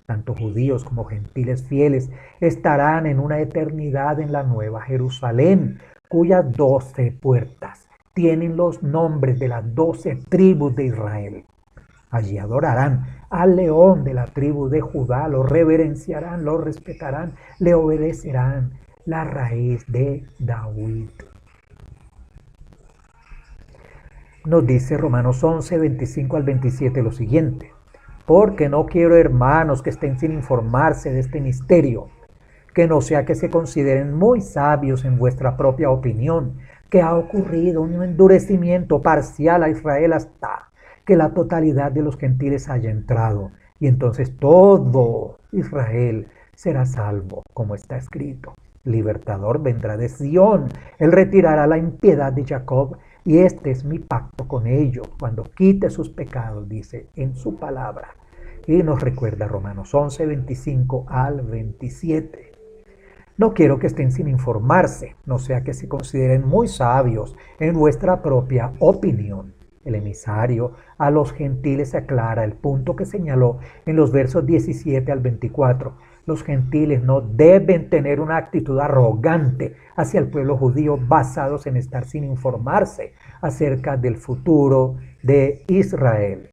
Tanto judíos como gentiles fieles estarán en una eternidad en la Nueva Jerusalén, cuyas 12 puertas tienen los nombres de las 12 tribus de Israel. Allí adorarán al león de la tribu de Judá, lo reverenciarán, lo respetarán, le obedecerán, la raíz de David. Nos dice Romanos 11, 25 al 27 lo siguiente: porque no quiero, hermanos, que estén sin informarse de este misterio, que no sea que se consideren muy sabios en vuestra propia opinión, que ha ocurrido un endurecimiento parcial a Israel hasta que la totalidad de los gentiles haya entrado, y entonces todo Israel será salvo, como está escrito. Libertador vendrá de Sión, él retirará la impiedad de Jacob, y este es mi pacto con ellos, cuando quite sus pecados, dice en su palabra. Y nos recuerda Romanos 11, 25 al 27. No quiero que estén sin informarse, no sea que se consideren muy sabios en vuestra propia opinión. El emisario a los gentiles aclara el punto que señaló en los versos 17 al 24. Los gentiles no deben tener una actitud arrogante hacia el pueblo judío basados en estar sin informarse acerca del futuro de Israel.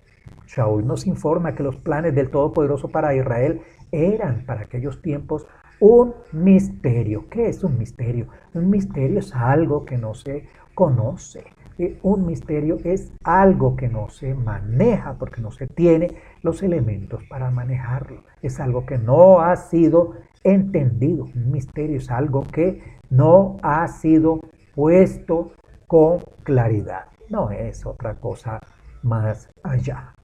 Shaul nos informa que los planes del Todopoderoso para Israel eran para aquellos tiempos un misterio. ¿Qué es un misterio? Un misterio es algo que no se conoce. Un misterio es algo que no se maneja porque no se tiene los elementos para manejarlo. Es algo que no ha sido entendido. Un misterio es algo que no ha sido puesto con claridad. No es otra cosa más allá.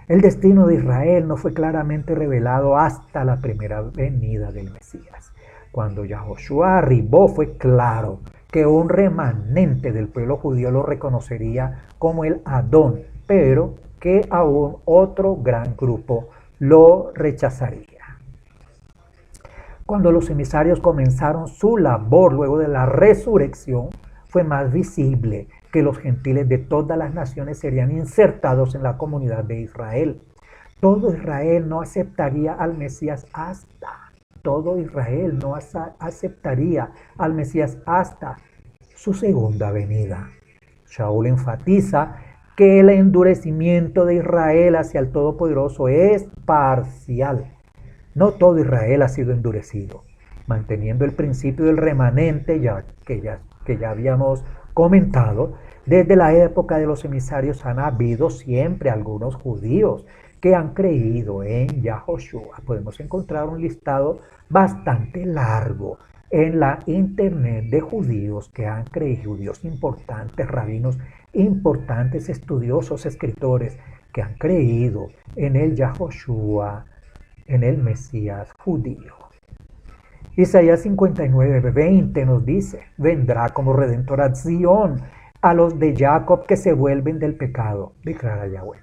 El destino de Israel no fue claramente revelado hasta la primera venida del Mesías. Cuando Yahoshua arribó, fue claro que un remanente del pueblo judío lo reconocería como el Adón, pero que aún otro gran grupo lo rechazaría. Cuando los emisarios comenzaron su labor luego de la resurrección, fue más visible que los gentiles de todas las naciones serían insertados en la comunidad de Israel. Todo Israel no aceptaría al Mesías hasta su segunda venida. Shaul enfatiza que el endurecimiento de Israel hacia el Todopoderoso es parcial. No todo Israel ha sido endurecido, manteniendo el principio del remanente que ya habíamos comentado. Desde la época de los emisarios han habido siempre algunos judíos que han creído en Yahoshua. Podemos encontrar un listado bastante largo en la internet de judíos que han creído, judíos importantes, rabinos importantes, estudiosos, escritores que han creído en el Yahoshua, en el Mesías judío. Isaías 59:20 nos dice: vendrá como redentor a Sión, a los de Jacob que se vuelven del pecado, declara Yahweh.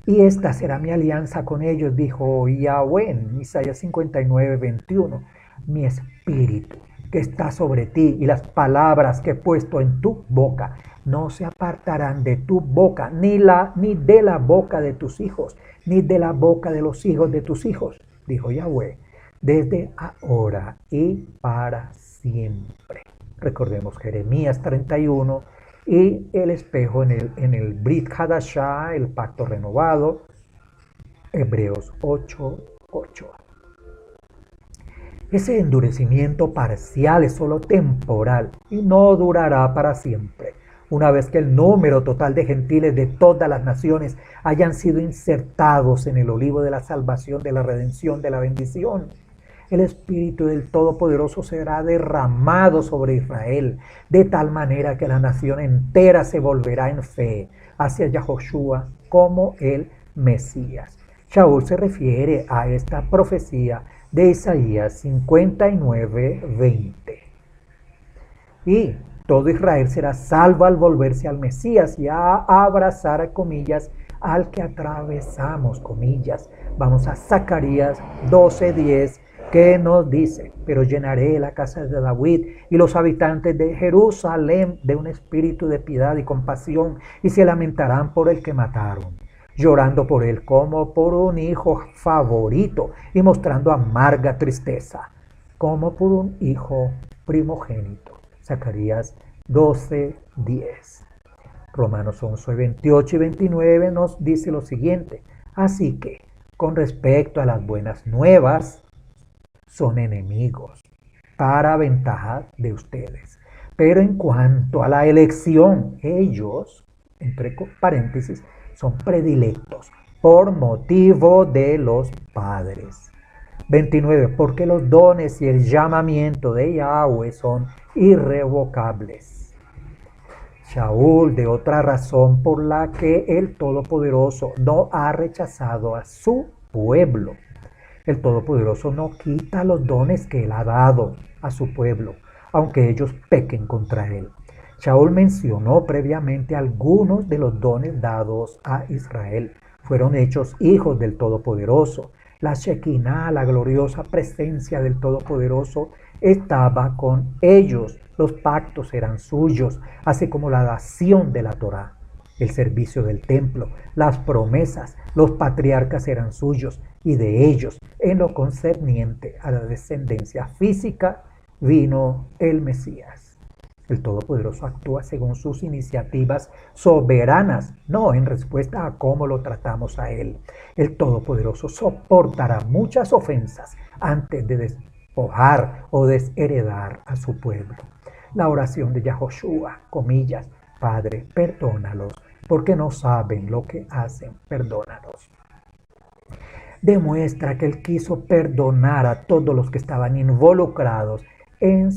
Y esta será mi alianza con ellos, dijo Yahweh en Isaías 59:21. Mi espíritu que está sobre ti y las palabras que he puesto en tu boca no se apartarán de tu boca, ni de la boca de tus hijos, ni de la boca de los hijos de tus hijos, dijo Yahweh, desde ahora y para siempre. Recordemos Jeremías 31 y el espejo en el Brit Hadashah, el pacto renovado, Hebreos 8:8. Ese endurecimiento parcial es solo temporal y no durará para siempre. Una vez que el número total de gentiles de todas las naciones hayan sido insertados en el olivo de la salvación, de la redención, de la bendición, el Espíritu del Todopoderoso será derramado sobre Israel, de tal manera que la nación entera se volverá en fe hacia Yahoshua como el Mesías. Shaul se refiere a esta profecía de Isaías 59:20. Y todo Israel será salvo al volverse al Mesías y a abrazar, comillas, al que atravesamos, comillas. Vamos a Zacarías 12:10, que nos dice: pero llenaré la casa de David y los habitantes de Jerusalén de un espíritu de piedad y compasión, y se lamentarán por el que mataron, llorando por él como por un hijo favorito y mostrando amarga tristeza, como por un hijo primogénito. Zacarías 12:10. Romanos 11:28 y 29 nos dice lo siguiente: así que, con respecto a las buenas nuevas, son enemigos para ventaja de ustedes. Pero en cuanto a la elección, ellos, entre paréntesis, son predilectos por motivo de los padres. 29. Porque los dones y el llamamiento de Yahweh son irrevocables. Shaul, de otra razón por la que el Todopoderoso no ha rechazado a su pueblo. El Todopoderoso no quita los dones que él ha dado a su pueblo, aunque ellos pequen contra él. Shaul mencionó previamente algunos de los dones dados a Israel. Fueron hechos hijos del Todopoderoso. La Shekinah, la gloriosa presencia del Todopoderoso, estaba con ellos. Los pactos eran suyos, así como la dación de la Torá, el servicio del templo, las promesas. Los patriarcas eran suyos, y de ellos, en lo concerniente a la descendencia física, vino el Mesías. El Todopoderoso actúa según sus iniciativas soberanas, no en respuesta a cómo lo tratamos a Él. El Todopoderoso soportará muchas ofensas antes de despojar o desheredar a su pueblo. La oración de Yahoshua, comillas: Padre, perdónalos, porque no saben lo que hacen, perdónalos. Demuestra que Él quiso perdonar a todos los que estaban involucrados en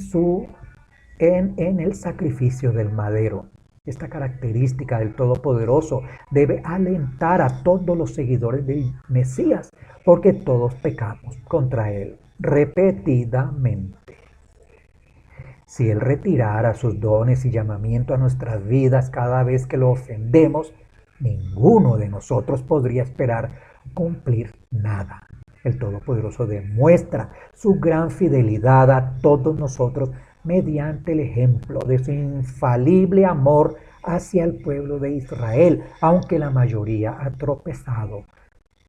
el sacrificio del madero. Esta característica del Todopoderoso debe alentar a todos los seguidores del Mesías, porque todos pecamos contra Él repetidamente. Si Él retirara sus dones y llamamiento a nuestras vidas cada vez que lo ofendemos, ninguno de nosotros podría esperar cumplir nada. El Todopoderoso demuestra su gran fidelidad a todos nosotros mediante el ejemplo de su infalible amor hacia el pueblo de Israel, aunque la mayoría ha tropezado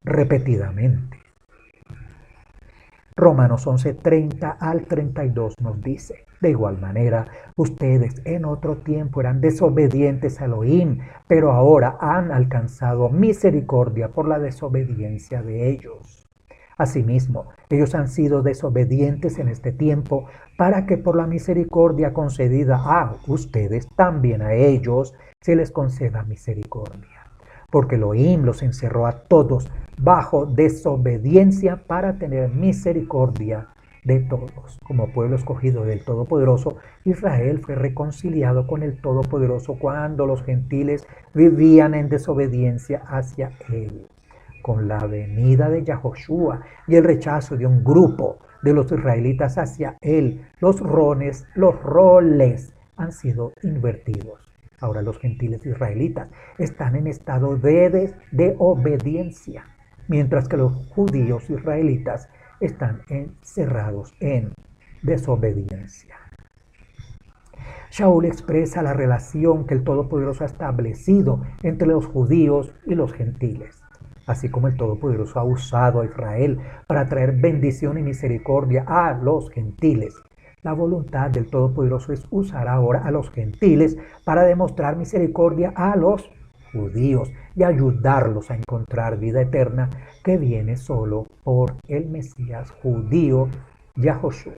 repetidamente. Romanos 11:30 al 32 nos dice: de igual manera, ustedes en otro tiempo eran desobedientes a Elohim, pero ahora han alcanzado misericordia por la desobediencia de ellos. Asimismo, ellos han sido desobedientes en este tiempo, para que por la misericordia concedida a ustedes, también a ellos se les conceda misericordia. Porque Elohim los encerró a todos bajo desobediencia para tener misericordia de todos. Como pueblo escogido del Todopoderoso, Israel fue reconciliado con el Todopoderoso cuando los gentiles vivían en desobediencia hacia Él. Con la venida de Yahoshua y el rechazo de un grupo de los israelitas hacia Él, los roles han sido invertidos. Ahora los gentiles israelitas están en estado de obediencia, mientras que los judíos israelitas están encerrados en desobediencia. Shaul expresa la relación que el Todopoderoso ha establecido entre los judíos y los gentiles, así como el Todopoderoso ha usado a Israel para traer bendición y misericordia a los gentiles. La voluntad del Todopoderoso es usar ahora a los gentiles para demostrar misericordia a los judíos y ayudarlos a encontrar vida eterna que viene solo por el Mesías judío, Yahoshua.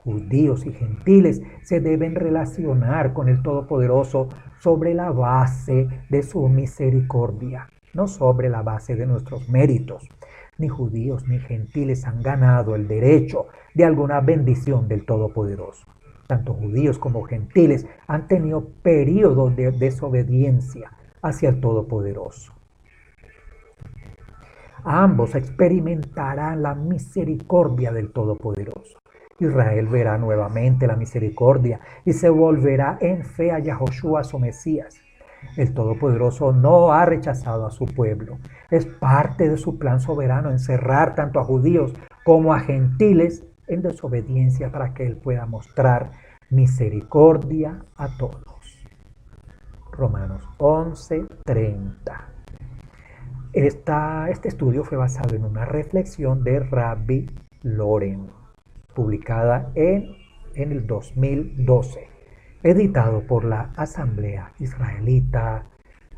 Judíos y gentiles se deben relacionar con el Todopoderoso sobre la base de su misericordia, no sobre la base de nuestros méritos. Ni judíos ni gentiles han ganado el derecho de alguna bendición del Todopoderoso. Tanto judíos como gentiles han tenido periodos de desobediencia hacia el Todopoderoso. Ambos experimentarán la misericordia del Todopoderoso. Israel verá nuevamente la misericordia y se volverá en fe a Yahoshua, su Mesías. El Todopoderoso no ha rechazado a su pueblo. Es parte de su plan soberano encerrar tanto a judíos como a gentiles en desobediencia para que Él pueda mostrar misericordia a todos. Romanos 11:30. Este estudio fue basado en una reflexión de Rabbi Loren, publicada en el 2012, editado por la Asamblea Israelita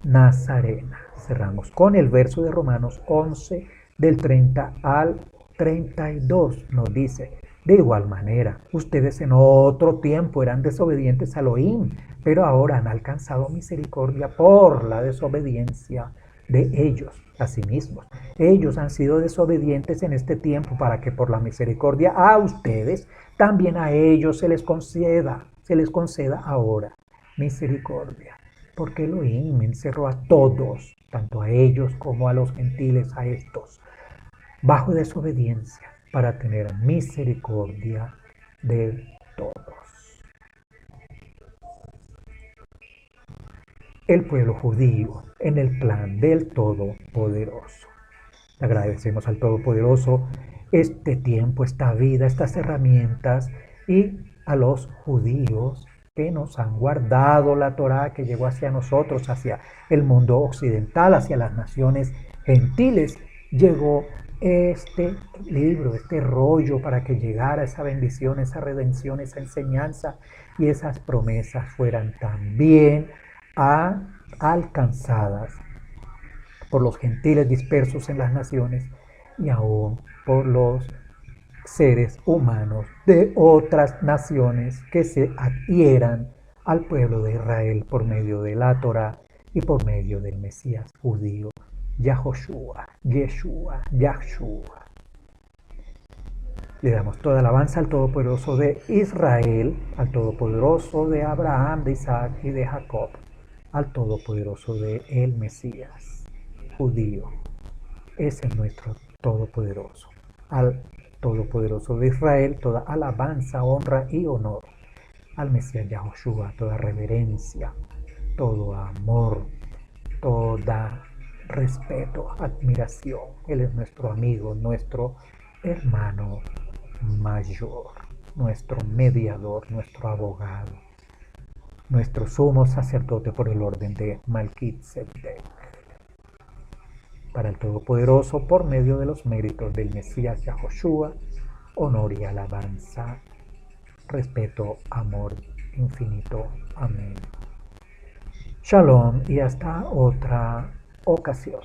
Nazarena. Cerramos con el verso de Romanos 11, del 30 al 32. Nos dice: de igual manera, ustedes en otro tiempo eran desobedientes a Elohim, pero ahora han alcanzado misericordia por la desobediencia de ellos a sí mismos. Ellos han sido desobedientes en este tiempo para que por la misericordia a ustedes, también a ellos se les conceda ahora misericordia. Porque Elohim encerró a todos, tanto a ellos como a los gentiles, a estos, bajo desobediencia, para tener misericordia de todos. El pueblo judío en el plan del Todopoderoso. Agradecemos al Todopoderoso este tiempo, esta vida, estas herramientas, y a los judíos que nos han guardado la Torá que llegó hacia nosotros, hacia el mundo occidental, hacia las naciones gentiles. Llegó este libro, este rollo, para que llegara esa bendición, esa redención, esa enseñanza y esas promesas fueran también alcanzadas por los gentiles dispersos en las naciones y aún por los seres humanos de otras naciones que se adhieran al pueblo de Israel por medio de la Torá y por medio del Mesías judío, Yahoshua, Yeshua, Yahshua. Le damos toda alabanza al Todopoderoso de Israel, al Todopoderoso de Abraham, de Isaac y de Jacob, al Todopoderoso de el Mesías judío. Ese es nuestro Todopoderoso. Al Todopoderoso de Israel, toda alabanza, honra y honor. Al Mesías Yahoshua, toda reverencia, todo amor, toda respeto, admiración. Él es nuestro amigo, nuestro hermano mayor, nuestro mediador, nuestro abogado, nuestro sumo sacerdote por el orden de Melquisedec. Para el Todopoderoso, por medio de los méritos del Mesías Yahoshua, honor y alabanza, respeto, amor infinito. Amén. Shalom y hasta otra ocasión.